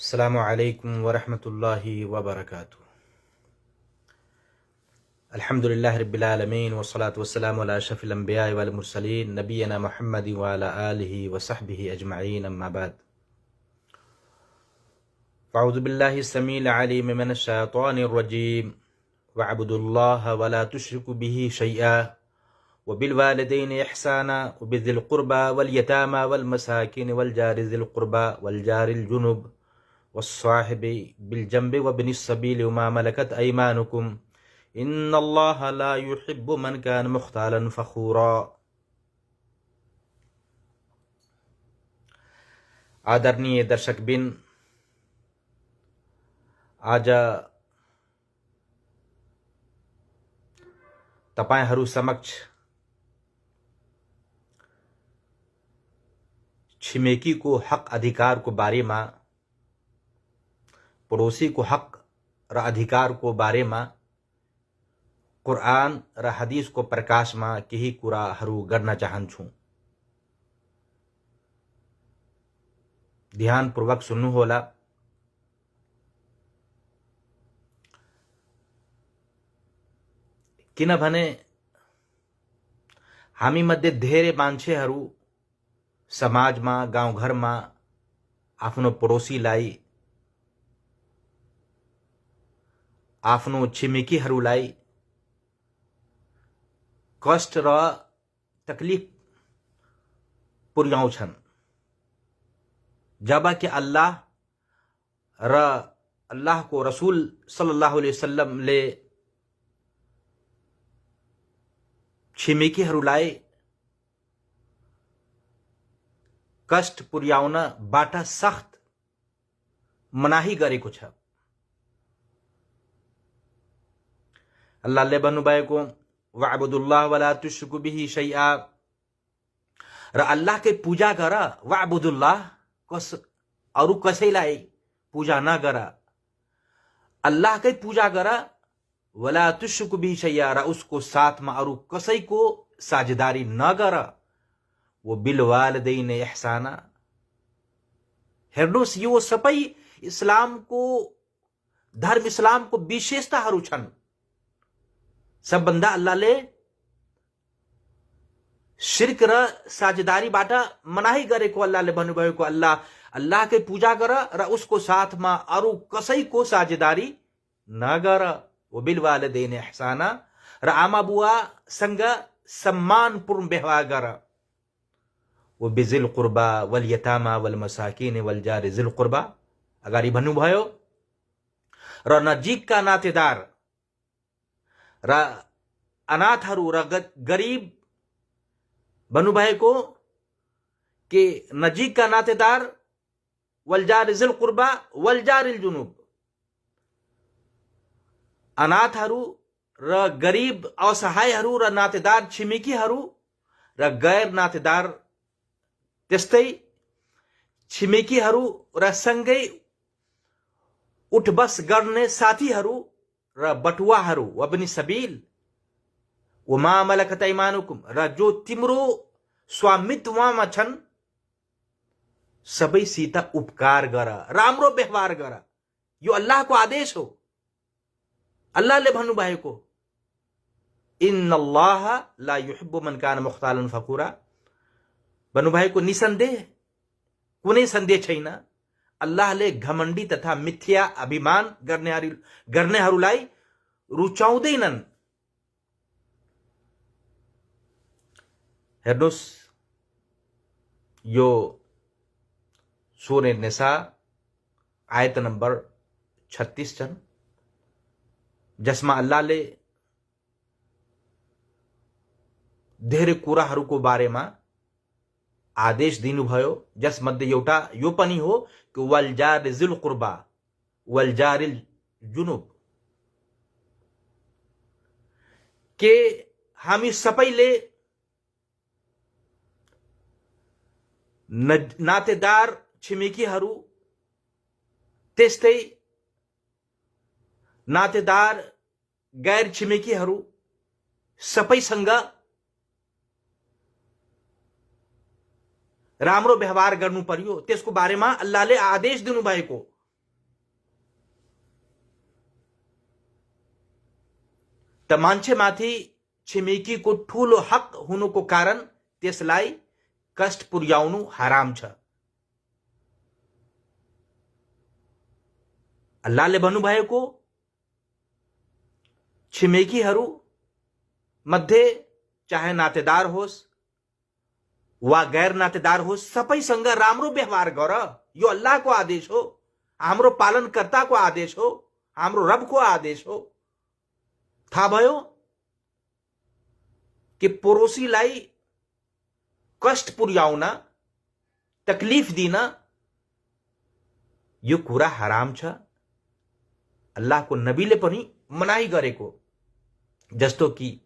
अस्सलामु अलैकुम वरहमतुल्लाहि वबरकातुहू। अल्हम्दुलिल्लाहि रब्बिल आलमीन वस्सलातु वस्सलामु अला अशरफिल अंबिया वल मुरसलीन नबियना मुहम्मद व अला आलिहि व सहबिहि अजमईन अम्मा बाद। अऊज़ु बिल्लाहि समील अलीम मिनश शैतानिर रजीम वअब्दुल्लाह व ला तुश्रिकू बिही शैआ व बिल वालिदैनि इहसाना व बिज़िल क़ुरबा वल यतामा वल मसाकिन वल जारि ज़िल क़ुरबा वल जारिल जुनुब वस्साहिबि बिल जंबि व बिनिस सबील वमा मलकत अयमानुकुम इन्नल्लाह ला युहिब्बु मन कान मुख्तालन फ़खूरा। आदरणीय दर्शकबिन, आज तपाईहरू समक्ष छिमेकीको हक अधिकारको बारेमा, पडोसीको हक र अधिकारको बारेमा कुरान र हदीसको प्रकाशमा केही कुराहरू गर्न चाहन्छु। ध्यानपूर्वक सुन्नुहोला। किनभने हामी मध्ये धेरै मान्छेहरू समाजमा, गाउँघरमा आफ्नो पडोसीलाई, आफ्नो छिमेकीहरूलाई कष्ट र तकलिफ पुर्याउँछन्, जबकि अल्लाह र अल्लाहको रसूल सल्लल्लाहु अलैहि वसल्लमले छिमेकीहरूलाई कष्ट पुर्याउनबाट सख्त मनाही गरेको छ। अल्लाहले भन्नुभएको वअब्दुल्लाह वला तुश्रिकू बिही शैआ, र अल्लाहकै पूजा गर। वअब्दुल्लाह, अरु कसैलाई पूजा नगर, अल्लाहकै पूजा गर। वला तुश्रिकू बिही शैआ, र उसको साथमा अरु कसैको साझेदारी नगर। वो बिल वालिदैनि इहसाना। हेर्नुहोस्, यो सबै इस्लामको धर्म, इस्लामको विशेषताहरू छन्। सबभन्दा अल्लाहले शिर्क र साझेदारीबाट मनाही गरेको अल्लाहले भन्नुभएको, अल्लाहकै पूजा गर र उसको साथमा अरु कसैको साझेदारी नगर। वो बिल वालिदैनि इहसाना, र आमा बुवासँग सम्मानपूर्ण व्यवहार गर। वो बिजिल क़ुरबा वल यतामा वल मसाकिन वल जारि ज़िल क़ुरबा, अगाडि भन्नुभयो, र नजिकका नातेदार र अनाथहरू र गरीब भन्नुभएको कि नजिकका नातेदार वल जारि ज़िल क़ुरबा वल जारिल जुनुब, अनाथहरू र गरीब असहायहरू र नातेदार छिमेकीहरू र गैर नातेदार, त्यस्तै छिमेकीहरू र सँगै उठबस गर्ने साथीहरू र बटुवाहरू, वबनी सबील वमा मलकत ऐमानुकुम, र जो तिम्रो स्वामित्वमा छन्, सबैसित उपकार गर, राम्रो व्यवहार गर। यो अल्लाहको आदेश हो। अल्लाहले भन्नुभएको इन्नल्लाह ला युहिब्बु मन कान मुख्तालन फखुरा, भन्नुभएको निसन्देह, कुनै सन्देह छैन, अल्लाहले घमण्डी तथा मिथ्या अभिमान गर्नेहरूलाई रुचाउँदैनन्। हेर्नुहोस्, यो सूरह निसा आयत नम्बर 36 छन्, जसमा अल्लाहले धेरै कुराहरूको बारेमा आदेश दिनुभयो, जसमध्ये एउटा यो पनि हो कि वल जारि ज़िल क़ुरबा वल जारिल जुनुब, के हामी सबैले नातेदार छिमेकीहरू, त्यस्तै नातेदार गैर छिमेकीहरू सबैसँग राम्रो व्यवहार गर्नु पर्यो। त्यसको बारेमा अल्लाहले आदेश दिनुभएको। त मान्छेमाथि छिमेकीको ठूलो हक हुनुको कारण त्यसलाई कष्ट पुर्याउनु हराम छ। अल्लाहले भन्नुभएको छिमेकीहरू मध्ये चाहे नातेदार होस् वा गैर नातेदार होस् सबैसँग राम्रो व्यवहार गर। यो अल्लाहको आदेश हो, हाम्रो पालनकर्ताको आदेश हो, हाम्रो रबको आदेश हो। थाहा भयो कि पड़ोसीलाई कष्ट पुर्याउन, तकलीफ दिन यो कुरा हराम छ। अल्लाहको नबीले पनि मनाही गरेको, जस्तो कि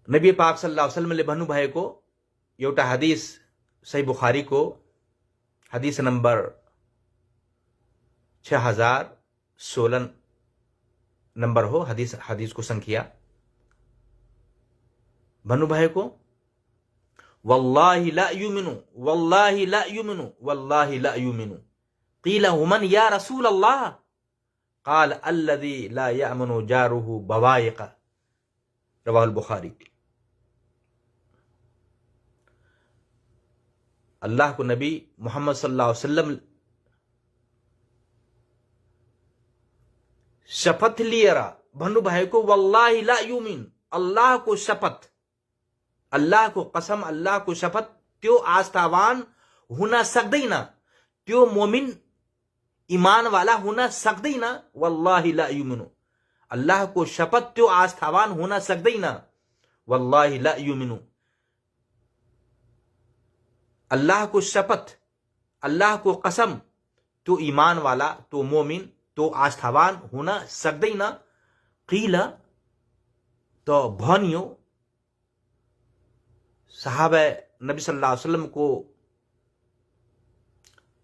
नबी पाक सल्लल्लाहु अलैहि वसल्लमले भन्नुभएको एउटा हदीस सही बुखारीको हदीस नंबर 6016 नंबर हो हदीसको संख्या। भन्नुभएको वल्लाहि ला युमिनु वल्लाहि ला युमिनु वल्लाहि ला युमिनु क़ील वमन या रसूल अल्लाह क़ाल अल्लज़ी ला यअमनु जारुहु बवाइक़ रवाहुल बुखारी। अल्लाह को नबी मोहम्मद सल्लल्लाहु अलैहि वसल्लम शपथ लिएर भन्नुभएको वल्लाहि ला युमिन, अल्लाह को शपथ, अल्लाह को कसम, अल्लाह को शपथ, त्यो आस्थावान हुन सक्दैन, त्यो मोमिन ईमान वाला हुन सक्दैन। वल्लाहि ला युमिनु, अल्लाह को शपथ, त्यो आस्थावान हुन सक्दैन। वल्लाहि ला युमिनु, अल्लाह को शपथ, अल्लाह को कसम, तो ईमान वाला, तो मोमिन, तो आस्थावान हुन सक्दैन। क़ील, तो भनियो, साहबा नबी सल्लल्लाहु अलैहि वसल्लम को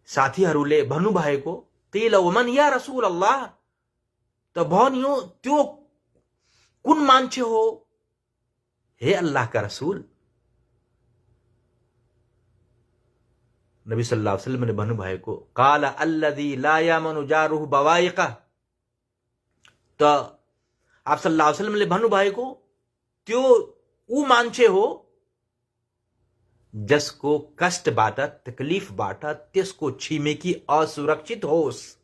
साथीहरूले भन्नुभएको क़ील वमन या रसूल अल्लाह, तो भनियो त्यो कुन मान्छे हो हे अल्लाह का रसूल। नबी सल्लल्लाहु अलैहि वसल्लम ने भन्नुभएको काला अल्लज़ी ला यामनु जारुहु बवाइक़, तो आप सल्लल्लाहु अलैहि वसल्लम ने भन्नुभएको त्यो ऊ मान्छे हो जसको कष्टबाट, तकलीफबाट त्यसको छिमेकी असुरक्षित होस्।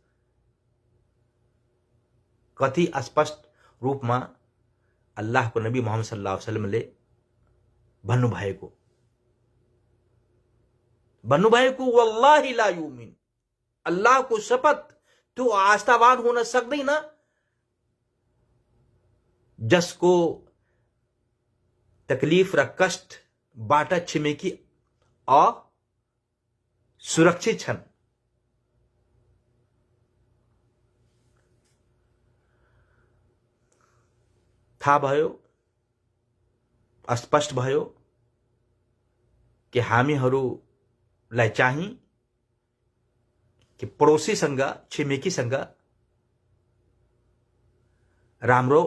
कति स्पष्ट रूपमा अल्लाहको नबी मोहम्मद सल्लल्लाहु अलैहि वसल्लमले भन्नुभएको वल्लाहि ला युमिन, अल्लाह को शपथ, त्यो आस्थावान हुन सक्दैन जसको तकलीफ र कष्टबाट छिमेकी असुरक्षित छन्। थाहा भयो, स्पष्ट भयो कि हामीहरूलाई चाहिँ कि पड़ोसीसँग, छिमेकीसँग राम्रो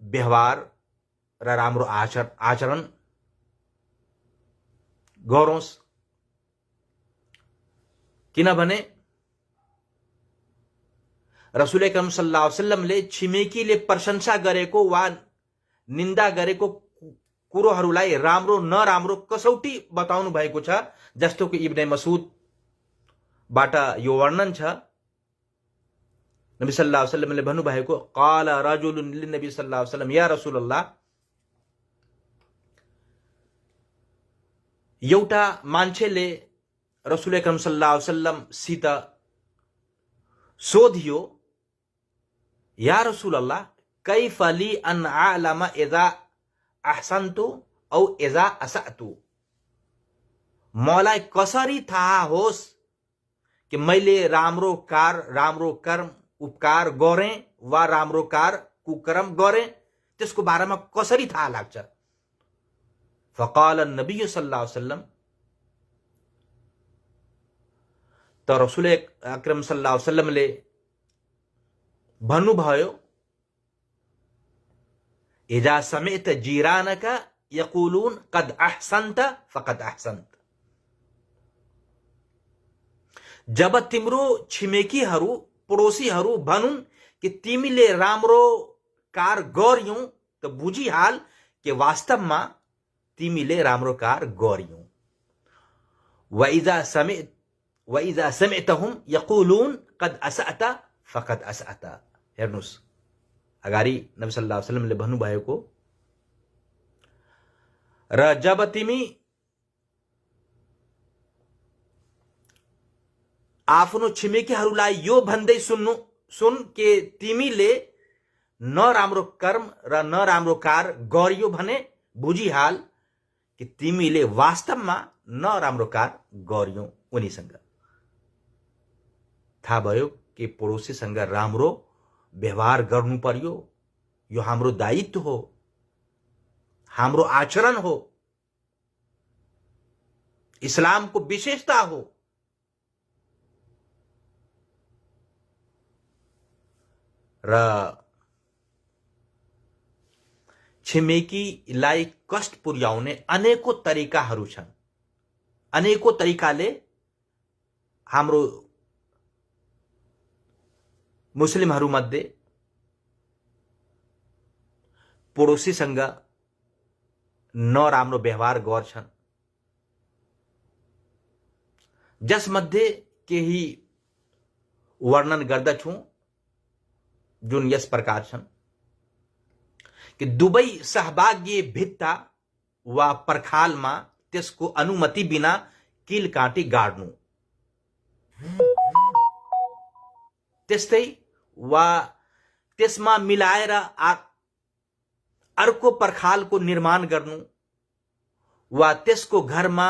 व्यवहार र राम्रो आचरण गरौस्। किनभने रसूल अकरम सल्लल्लाहु अलैहि वसल्लमले छिमेकीले प्रशंसा गरेको वा निन्दा गरेको कुरोहरूलाई राम्रो नराम्रो कसौटी बताउनु भएको छ। जस्तो कि इब्ने मसूदबाट यो वर्णन छ। नबी सल्लल्लाहु अलैहि वसल्लमले भन्नुभएको क़ाल रजुलुन लिन्नबी सल्लल्लाहु अलैहि वसल्लम या रसूलल्लाह, एउटा मान्छेले रसूल अकरम सल्लल्लाहु अलैहि वसल्लम सित सोधियो या रसूलल्लाह कैफ ली अन अअलम इज़ा अहसन्तु औ इज़ा असअतु, मलाई कसरी थाहा होस् कि मैले राम्रो कर्म उपकार गरेँ वा राम्रो कुकर्म गरेँ, त्यसको बारेमा कसरी थाहा लाग्छ। फक़ाल नबी सल्लल्लाहु अलैहि वसल्लम, तो रसूल अकरम सल्लल्लाहु अलैहि वसल्लमले भन्नुभयो इज़ा समिअत जीरानका यक़ूलून क़द अहसन्त फ़क़द अहसन्त, जब तिम्रो छिमेकीहरू पड़ोसीहरू भनुन् कि तिमीले राम्रो कार गर्यौ त बुझिहाल कि वास्तवमा तिमीले राम्रो कार गर्यौ। वइजा समिअतहुम यकुलून कद असअत फकद असअत। हेर्नुस्, अगाडि नबी सल्लल्लाहु अलैहि वसल्लमले भन्नुभएको, र जब तिमी आफ्नो छिमेकीहरूलाई यो भन्दै सुन कि तिमीले नराम्रो कर्म र नराम्रो कार गर्यो भने बुझिहाल कि तिमीले वास्तवमा नराम्रो कार गर्यो। उनीसँग थाहा भयो कि पड़ोसीसँग राम्रो व्यवहार गर्नु पर्यो। यो हाम्रो दायित्व हो, हाम्रो आचरण हो, इस्लामको विशेषता हो। र छिमेकीलाई कष्ट पुर्याउने अनेकौं तरिकाहरू छन्। अनेकौं तरिकाले हाम्रो मुस्लिमहरूमध्ये पड़ोसीसँग नराम्रो व्यवहार गर्छन्, जसमध्ये केही वर्णन गर्दछु, जुन यस प्रकार छन् कि दुवै सहभागी भित्ता वा पर्खालमा त्यसको अनुमति बिना किल काँटी गाड्नु, त्यस्तै वा त्यसमा मिलाएर अर्को पर्खालको निर्माण गर्नु, वा त्यसको घरमा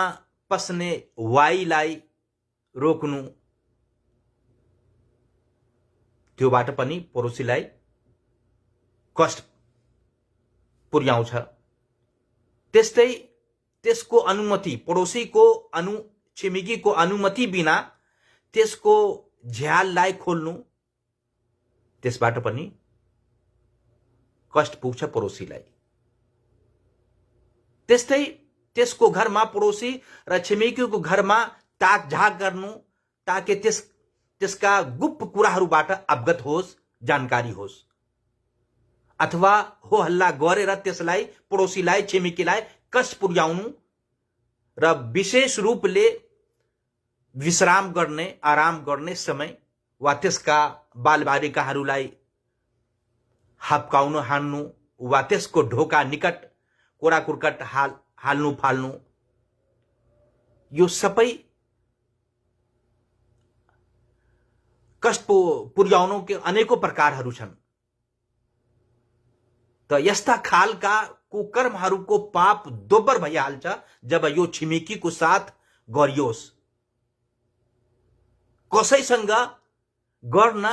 पस्ने वाइलाई रोक्नु, त्योबाट पनि पड़ोसीलाई कष्ट पुर्याउँछ। त्यस्तै त्यसको अनुमति, पड़ोसीको छिमेकीको अनुमति बिना त्यसको झ्याललाई खोल्नु, त्यसबाट पनि कष्ट पुग्छ पड़ोसीलाई। त्यस्तै त्यसको घरमा, पड़ोसी र छिमेकीको घरमा ताकझाक गर्नु, ताकि त्यसका गुप्त कुराहरूबाट अवगत होस्, जानकारी होस्, अथवा हो हल्ला गरेर त्यसलाई, पड़ोसीलाई, छिमेकीलाई कष्ट पुर्याउनु, र विशेष रूपले विश्राम गर्ने, आराम गर्ने समय वा त्यसका बालबालिकाहरूलाई हप्काउनु, हान्नु, वा त्यसको ढोका निकट कोरा कुर्कट हाल्नु फाल्नु, यो सबै कष्ट पुर्याउनु के अनेकौं प्रकारहरू छन्। त यस्ता खालका कुकर्महरूको पाप दोब्बर भइहाल्छ जब यो छिमेकीको साथ गरियोस्। कसैसँग गर्न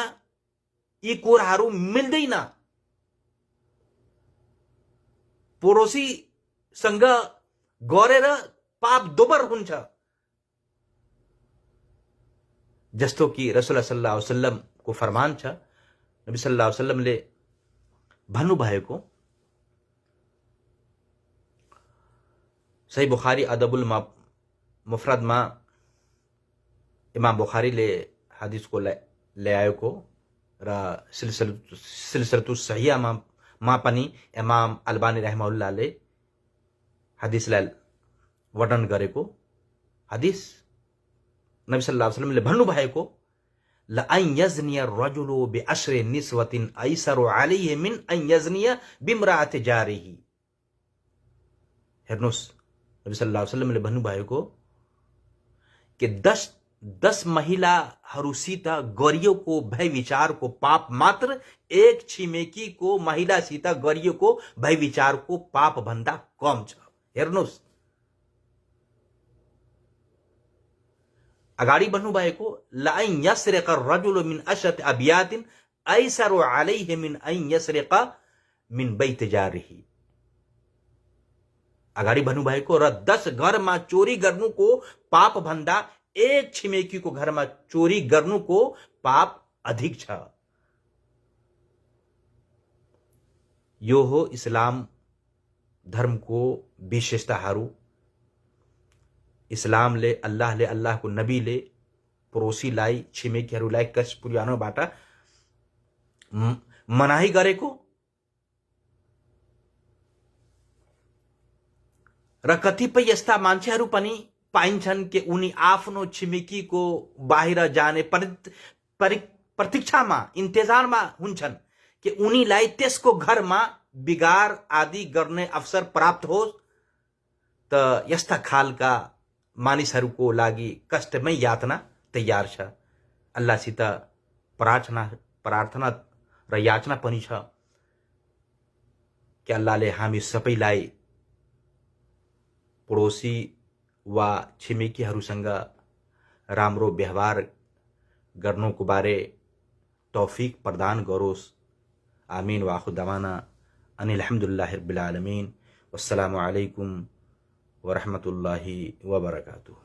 यी कुराहरू मिल्दैन। पड़ोसीसँग गरेर पाप दोब्बर हुन्छ। जस्तो कि रसूल सल्लल्लाहु अलैहि वसल्लम को फरमान छ, नबी सल्लल्लाहु अलैहि वसल्लमले भन्नुभएको, सही बुखारी अदबुल मुफरदमा इमाम बुखारीले हदीसको ल्याएको र सिलसिलतुस सहिहमा पनि इमाम अल्बानी रहमहुल्लाहले हदीसलाई वर्णन गरेको हदीस, नबी सल्लल्लाहु अलैहि वसल्लमले भन्नुभएको, लअन यज़निय रजुलु बिअश्रि निस्वतिन ऐसरु अलैहि मिन अन यज़निय बिम्राअति जारिही। हेर्नुस्, नबी सल्लल्लाहु अलैहि वसल्लमले भन्नुभएको कि 10 महिलाहरूसित गरिएको भय विचारको पाप मात्र एक छिमेकीको महिलासित गरिएको भय विचारको पाप भन्दा कम छ। हेर्नुस्, अगाडि भन्नुभएको, लअन यसरिक रजुल मिन अशत अबियातिन ऐसरु अलैहि मिन अन यसरिक मिन बैत जारिही। अगाडि भन्नुभएको, र 10 घरमा चोरी गर्नुको पाप भन्दा एक छिमेकीको घरमा चोरी गर्नुको पाप अधिक छ। यो हो इस्लाम धर्मको विशेषताहरू। इस्लामले, अल्लाहले, अल्लाहको नबीले पडोसीलाई छिमेकीहरूलाई कष्ट पुर्याउनबाट मनाही गरेको र कतिपय यस्ता मान्छेहरू पनि पाइन्छन् कि उनी आफ्नो छिमेकीको बाहिर जाने प्रतीक्षामा इन्तजारमा हुन्छन् कि उनीलाई त्यसको घरमा बिगार आदि गर्ने अवसर प्राप्त होस्। त यस्ता खालका मानिसहरूको लागि कष्टमय यातना तयार छ। अल्लाहसित प्रार्थना र याचना पनि छ कि अल्लाहले हामी सबैलाई पडोसी वा छिमेकीहरूसँग राम्रो व्यवहार गर्नुको बारे तौफिक प्रदान गरोस्। आमीन। वा आखिर दवाना अनिल हम्दुलिल्लाहि रब्बिल आलमीन। वस्सलामु अलैकुम व रहमतुल्लाहि व बरकातुहू।